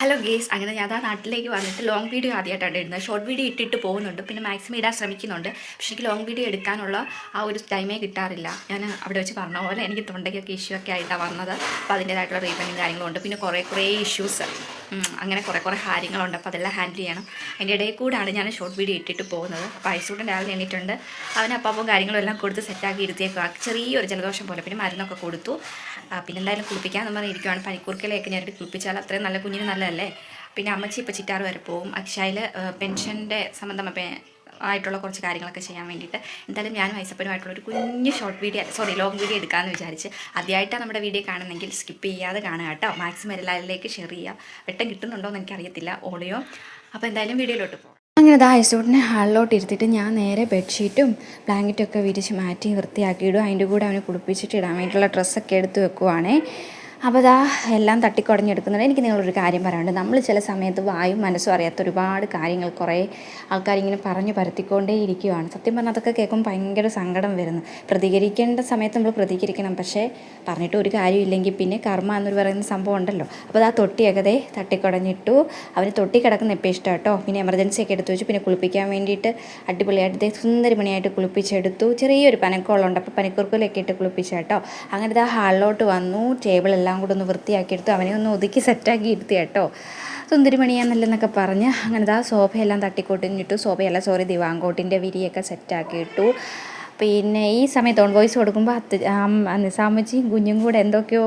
Hello guys, അങ്ങനെ ഞാൻ ആ നാട്ടിലേക്ക് വന്നിട്ട് ലോങ് വീഡിയോ ആദ്യമായിട്ടാണ് ഇടുന്നത്. ഷോർട്ട് വീഡിയോ ഇട്ടിട്ട് പോകുന്നുണ്ട്, പിന്നെ മാക്സിമം ഇടാൻ ശ്രമിക്കുന്നുണ്ട്. പക്ഷേ എനിക്ക് ലോങ് വീഡിയോ എടുക്കാനുള്ള ആ ഒരു ടൈമേ കിട്ടാറില്ല. ഞാൻ അവിടെ വെച്ച് പറഞ്ഞ പോലെ എനിക്ക് തൊണ്ടയ്ക്കൊക്കെ ഇഷ്യൂ ഒക്കെ ആയിട്ടാണ് വന്നത്. അപ്പോൾ അതിൻ്റേതായിട്ടുള്ള ട്രീറ്റ്മെൻറ്റും കാര്യങ്ങളും ഉണ്ട്. പിന്നെ കുറേ ഇഷ്യൂസ്, അങ്ങനെ കുറേ കാര്യങ്ങളുണ്ട്. അപ്പോൾ അതെല്ലാം ഹാൻഡിൽ ചെയ്യണം. അതിൻ്റെ ഇടയിൽ കൂടാണ് ഞാൻ ഷോർട്ട് വീഡിയോ ഇട്ടിട്ട് പോകുന്നത്. അപ്പോൾ ഐസൂട്ടൻ രാവിലെ എണീറ്റുണ്ട്. അവന് അപ്പം കാര്യങ്ങളും എല്ലാം കൊടുത്ത് സെറ്റാക്കി ഇരുത്തിയേക്കുക. ചെറിയൊരു ജലദോഷം പോലെ, പിന്നെ മരുന്നൊക്കെ കൊടുത്തു. പിന്നെ എന്തായാലും കുളിപ്പിക്കാമെന്ന് പറഞ്ഞിരിക്കുകയാണ്. പനിക്കൂർക്കലൊക്കെ ഞാനിട്ട് കുളിപ്പിച്ചാൽ അത്രയും നല്ല, കുഞ്ഞിന് നല്ലതല്ലേ. പിന്നെ അമ്മച്ചി ഇപ്പോൾ ചിറ്റാറ് വരെ പോവും. അക്ഷയയിൽ പെൻഷൻ്റെ സംബന്ധമായ ആയിട്ടുള്ള കുറച്ച് കാര്യങ്ങളൊക്കെ ചെയ്യാൻ വേണ്ടിയിട്ട്. എന്തായാലും ഞാനും ഐസപ്പനുമായിട്ടുള്ള ഒരു കുഞ്ഞ് ലോങ് വീഡിയോ എടുക്കാമെന്ന് വിചാരിച്ച്. ആദ്യമായിട്ടാണ് നമ്മുടെ വീഡിയോ കാണുന്നെങ്കിൽ സ്കിപ്പ് ചെയ്യാതെ കാണുക കേട്ടോ. മാക്സിമം എല്ലാവരിലേക്ക് ഷെയർ ചെയ്യുക. വെട്ടം കിട്ടുന്നുണ്ടോ എന്ന് എനിക്കറിയത്തില്ല, ഓഡിയോ. അപ്പോൾ എന്തായാലും വീഡിയോയിലോട്ട് പോകും. അങ്ങനെ ഐസൂട്ടിനെ ഹാളിലോട്ട് ഇരുത്തിയിട്ട് ഞാൻ നേരെ ബെഡ്ഷീറ്റും ബ്ലാങ്കറ്റും ഒക്കെ വിരിച്ച് മാറ്റി വൃത്തിയാക്കിയിടും. അതിൻ്റെ കൂടെ അവനെ കുളിപ്പിച്ചിട്ട് ഇടാൻ വേണ്ടിയിട്ടുള്ള ഡ്രസ്സൊക്കെ എടുത്ത് വെക്കുവാണേ. അപ്പോൾ എല്ലാം തട്ടിക്കുടഞ്ഞെടുക്കുന്നുണ്ട്. എനിക്ക് നിങ്ങളൊരു കാര്യം പറയാനുണ്ട്. നമ്മൾ ചില സമയത്ത് വായും മനസ്സും അറിയാത്ത ഒരുപാട് കാര്യങ്ങൾ കുറേ ആൾക്കാരിങ്ങനെ പറഞ്ഞു പരത്തിക്കൊണ്ടേ ഇരിക്കുകയാണ്. സത്യം പറഞ്ഞാൽ അതൊക്കെ കേൾക്കുമ്പോൾ ഭയങ്കര സങ്കടം വരുന്നു. പ്രതികരിക്കേണ്ട സമയത്ത് നമ്മൾ പ്രതികരിക്കണം. പക്ഷേ പറഞ്ഞിട്ട് ഒരു കാര്യമില്ലെങ്കിൽ പിന്നെ കർമ്മ എന്നൊരു പറയുന്ന സംഭവം ഉണ്ടല്ലോ. അപ്പോൾ തൊട്ടിയൊക്കെ തട്ടിക്കുടഞ്ഞിട്ടു. അവന് തൊട്ടി കിടക്കുന്ന എപ്പോൾ ഇഷ്ടം കേട്ടോ. പിന്നെ എമർജൻസി ഒക്കെ എടുത്തു വെച്ചു. പിന്നെ കുളിപ്പിക്കാൻ വേണ്ടിയിട്ട് അടിപൊളിയായിട്ട് സുന്ദരിമണിയായിട്ട് കുളിപ്പിച്ചെടുത്തു. ചെറിയൊരു പനക്കോളുണ്ട്, അപ്പോൾ പനിക്കൂർക്കലൊക്കെ ഇട്ട് കുളിപ്പിച്ചേട്ടോ. അങ്ങനെ ഹാളിലോട്ട് വന്നു. ടേബിളെല്ലാം കൂടെ ഒന്ന് വൃത്തിയാക്കിയെടുത്തു. അവനെ ഒന്ന് ഒതുക്കി സെറ്റാക്കി ഇരുത്തി കേട്ടോ. സുന്ദരിമണിയാന്നല്ലെന്നൊക്കെ പറഞ്ഞ് അങ്ങനെ സോഫയെല്ലാം തട്ടിക്കൊട്ടിഞ്ഞിട്ടു. ദിവാങ്കോട്ടിൻ്റെ വിരിയൊക്കെ സെറ്റാക്കിയിട്ടു. പിന്നെ ഈ സമയത്ത് ഓൺ വോയിസ് കൊടുക്കുമ്പോൾ നിസാമച്ചിയും കുഞ്ഞും കൂടെ എന്തൊക്കെയോ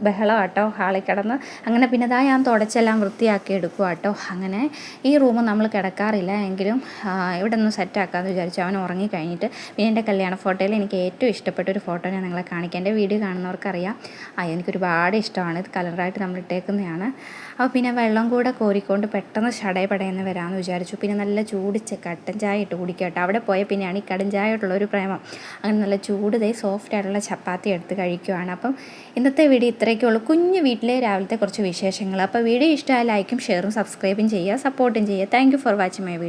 ബഹളം കേട്ടോ ഹാളിൽ കിടന്ന്. അങ്ങനെ പിന്നെ ഞാൻ തുടച്ചെല്ലാം വൃത്തിയാക്കി എടുക്കുക കേട്ടോ. അങ്ങനെ ഈ റൂം നമ്മൾ കിടക്കാറില്ല, എങ്കിലും ഇവിടെ ഒന്ന് സെറ്റാക്കാമെന്ന് വിചാരിച്ചു. അവൻ ഉറങ്ങിക്കഴിഞ്ഞിട്ട് പിന്നെ എൻ്റെ കല്യാണ ഫോട്ടോയിൽ എനിക്ക് ഏറ്റവും ഇഷ്ടപ്പെട്ട ഒരു ഫോട്ടോ ഞാൻ നിങ്ങളെ കാണിക്കാം. എൻ്റെ വീഡിയോ കാണുന്നവർക്കറിയാം. എനിക്കൊരുപാട് ഇഷ്ടമാണ്. ഇത് കളറായിട്ട് നമ്മൾ ഇട്ടേക്കുന്നതാണ്. അപ്പോൾ പിന്നെ വെള്ളം കൂടെ കോരിക്കൊണ്ട് പെട്ടെന്ന് പടയെന്ന് വരാമെന്ന് വിചാരിച്ചു. പിന്നെ നല്ല ചൂടിച്ച് കട്ടൻ ചായ ഇട്ട് കുടിക്കുക കേട്ടോ. അവിടെ പോയാൽ പിന്നെയാണ് ഈ കട്ടൻ ചായയോട്ടുള്ളൊരു പ്രേമം. അങ്ങനെ നല്ല ചൂട് സോഫ്റ്റ് ആയിട്ടുള്ള ചപ്പാത്തി എടുത്ത് കഴിക്കുകയാണ്. അപ്പം ഇന്നത്തെ വീഡിയോ ഇത്രയൊക്കെയുള്ളൂ. കുഞ്ഞു വീട്ടിലെ രാവിലത്തെ കുറച്ച് വിശേഷങ്ങൾ. അപ്പോൾ വീഡിയോ ഇഷ്ടമായ ലൈക്കും ഷെയറും സബ്സ്ക്രൈബും ചെയ്യുക, സപ്പോർട്ടും ചെയ്യുക. Thank you for watching my video.